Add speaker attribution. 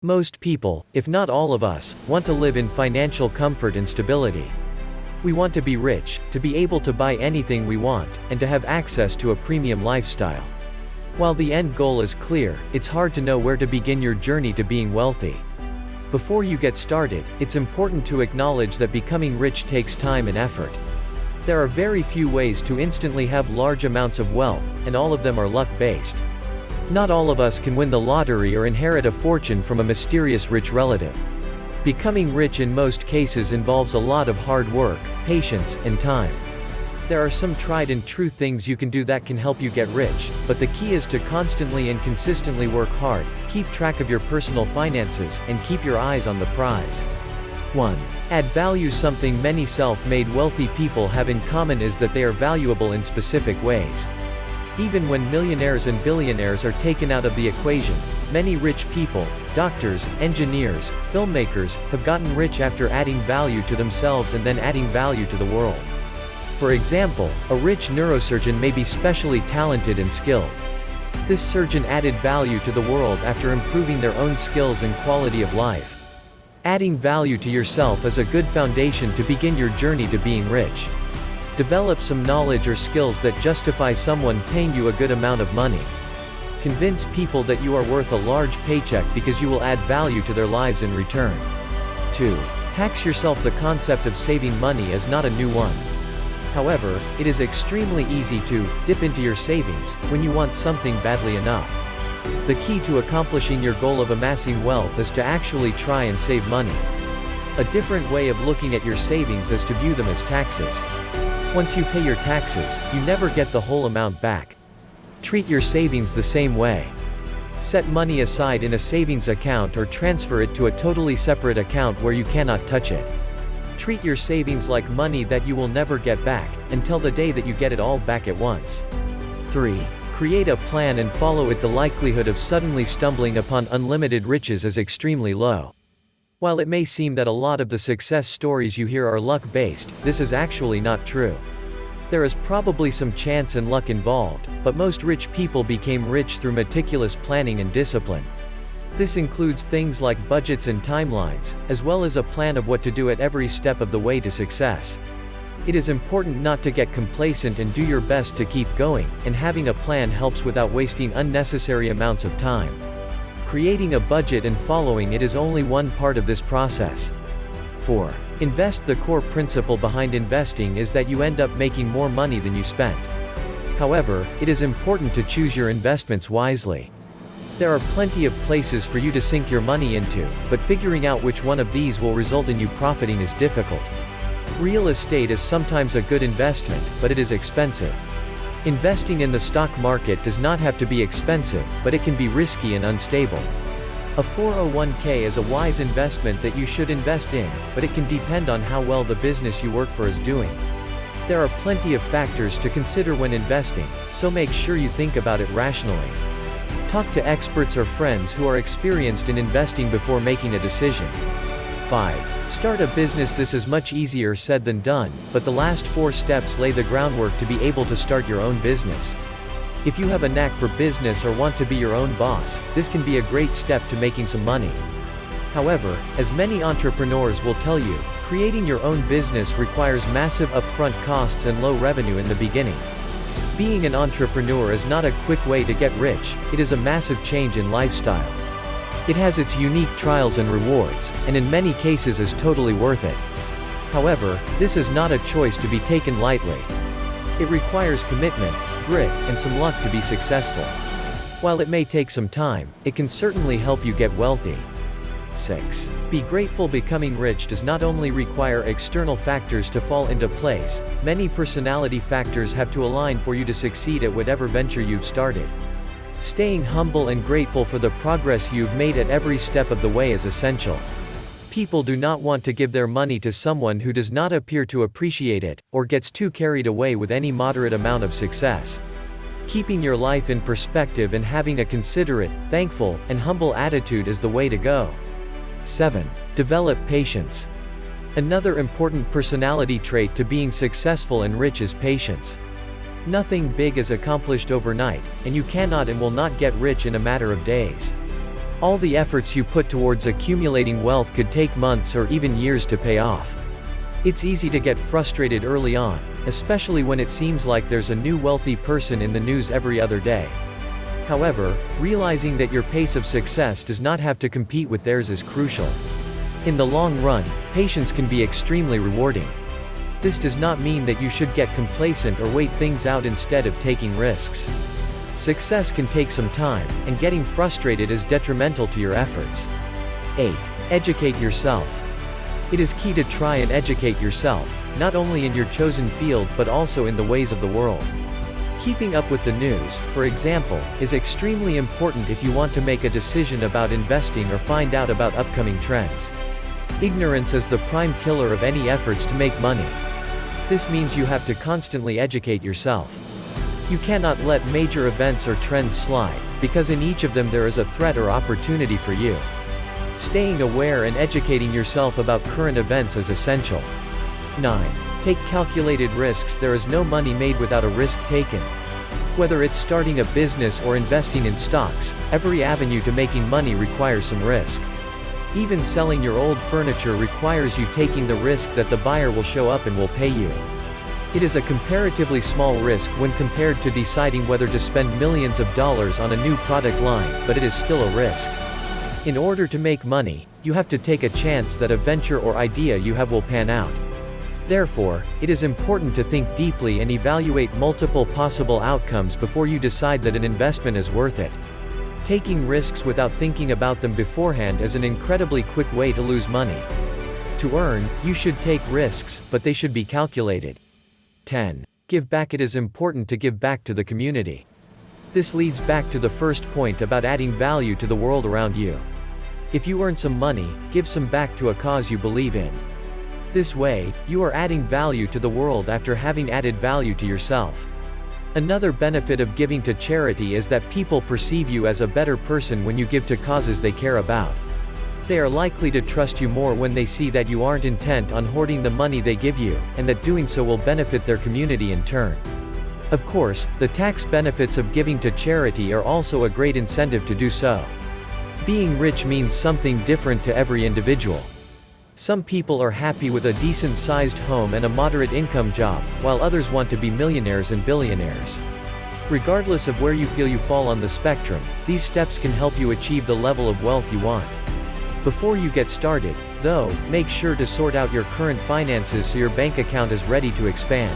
Speaker 1: Most people, if not all of us, want to live in financial comfort and stability. We want to be rich, to be able to buy anything we want, and to have access to a premium lifestyle. While the end goal is clear, it's hard to know where to begin your journey to being wealthy. Before you get started, it's important to acknowledge that becoming rich takes time and effort. There are very few ways to instantly have large amounts of wealth, and all of them are luck-based. Not all of us can win the lottery or inherit a fortune from a mysterious rich relative. Becoming rich in most cases involves a lot of hard work, patience, and time. There are some tried and true things you can do that can help you get rich, but the key is to constantly and consistently work hard, keep track of your personal finances, and keep your eyes on the prize. 1. Add value. Something many self-made wealthy people have in common is that they are valuable in specific ways. Even when millionaires and billionaires are taken out of the equation, many rich people, doctors, engineers, filmmakers, have gotten rich after adding value to themselves and then adding value to the world. For example, a rich neurosurgeon may be specially talented and skilled. This surgeon added value to the world after improving their own skills and quality of life. Adding value to yourself is a good foundation to begin your journey to being rich. Develop some knowledge or skills that justify someone paying you a good amount of money. Convince people that you are worth a large paycheck because you will add value to their lives in return. 2. Tax yourself. The concept of saving money is not a new one. However, it is extremely easy to dip into your savings when you want something badly enough. The key to accomplishing your goal of amassing wealth is to actually try and save money. A different way of looking at your savings is to view them as taxes. Once you pay your taxes, you never get the whole amount back. Treat your savings the same way. Set money aside in a savings account or transfer it to a totally separate account where you cannot touch it. Treat your savings like money that you will never get back, until the day that you get it all back at once. 3. Create a plan and follow it. The likelihood of suddenly stumbling upon unlimited riches is extremely low. While it may seem that a lot of the success stories you hear are luck-based, this is actually not true. There is probably some chance and luck involved, but most rich people became rich through meticulous planning and discipline. This includes things like budgets and timelines, as well as a plan of what to do at every step of the way to success. It is important not to get complacent and do your best to keep going, and having a plan helps without wasting unnecessary amounts of time. Creating a budget and following it is only one part of this process. 4. Invest. The core principle behind investing is that you end up making more money than you spent. However, it is important to choose your investments wisely. There are plenty of places for you to sink your money into, but figuring out which one of these will result in you profiting is difficult. Real estate is sometimes a good investment, but it is expensive. Investing in the stock market does not have to be expensive, but it can be risky and unstable. A 401k is a wise investment that you should invest in, but it can depend on how well the business you work for is doing. There are plenty of factors to consider when investing, so make sure you think about it rationally. Talk to experts or friends who are experienced in investing before making a decision. 5. Start a business. This is much easier said than done, but the last 4 steps lay the groundwork to be able to start your own business. If you have a knack for business or want to be your own boss, this can be a great step to making some money. However, as many entrepreneurs will tell you, creating your own business requires massive upfront costs and low revenue in the beginning. Being an entrepreneur is not a quick way to get rich, it is a massive change in lifestyle. It has its unique trials and rewards, and in many cases is totally worth it. However, this is not a choice to be taken lightly. It requires commitment, grit, and some luck to be successful. While it may take some time, it can certainly help you get wealthy. 6. Be grateful. Becoming rich does not only require external factors to fall into place, many personality factors have to align for you to succeed at whatever venture you've started. Staying humble and grateful for the progress you've made at every step of the way is essential. People do not want to give their money to someone who does not appear to appreciate it, or gets too carried away with any moderate amount of success. Keeping your life in perspective and having a considerate, thankful, and humble attitude is the way to go. 7. Develop patience. Another important personality trait to being successful and rich is patience. Nothing big is accomplished overnight, and you cannot and will not get rich in a matter of days. All the efforts you put towards accumulating wealth could take months or even years to pay off. It's easy to get frustrated early on, especially when it seems like there's a new wealthy person in the news every other day. However, realizing that your pace of success does not have to compete with theirs is crucial. In the long run, patience can be extremely rewarding. This does not mean that you should get complacent or wait things out instead of taking risks. Success can take some time, and getting frustrated is detrimental to your efforts. 8. Educate yourself. It is key to try and educate yourself, not only in your chosen field but also in the ways of the world. Keeping up with the news, for example, is extremely important if you want to make a decision about investing or find out about upcoming trends. Ignorance is the prime killer of any efforts to make money. This means you have to constantly educate yourself. You cannot let major events or trends slide, because in each of them there is a threat or opportunity for you. Staying aware and educating yourself about current events is essential. 9. Take calculated risks. There is no money made without a risk taken. Whether it's starting a business or investing in stocks, every avenue to making money requires some risk. Even selling your old furniture requires you taking the risk that the buyer will show up and will pay you. It is a comparatively small risk when compared to deciding whether to spend millions of dollars on a new product line, but it is still a risk. In order to make money, you have to take a chance that a venture or idea you have will pan out. Therefore, it is important to think deeply and evaluate multiple possible outcomes before you decide that an investment is worth it. Taking risks without thinking about them beforehand is an incredibly quick way to lose money. To earn, you should take risks, but they should be calculated. 10. Give back. It is important to give back to the community. This leads back to the first point about adding value to the world around you. If you earn some money, give some back to a cause you believe in. This way, you are adding value to the world after having added value to yourself. Another benefit of giving to charity is that people perceive you as a better person when you give to causes they care about. They are likely to trust you more when they see that you aren't intent on hoarding the money they give you, and that doing so will benefit their community in turn. Of course, the tax benefits of giving to charity are also a great incentive to do so. Being rich means something different to every individual. Some people are happy with a decent-sized home and a moderate income job, while others want to be millionaires and billionaires. Regardless of where you feel you fall on the spectrum, these steps can help you achieve the level of wealth you want. Before you get started, though, make sure to sort out your current finances so your bank account is ready to expand.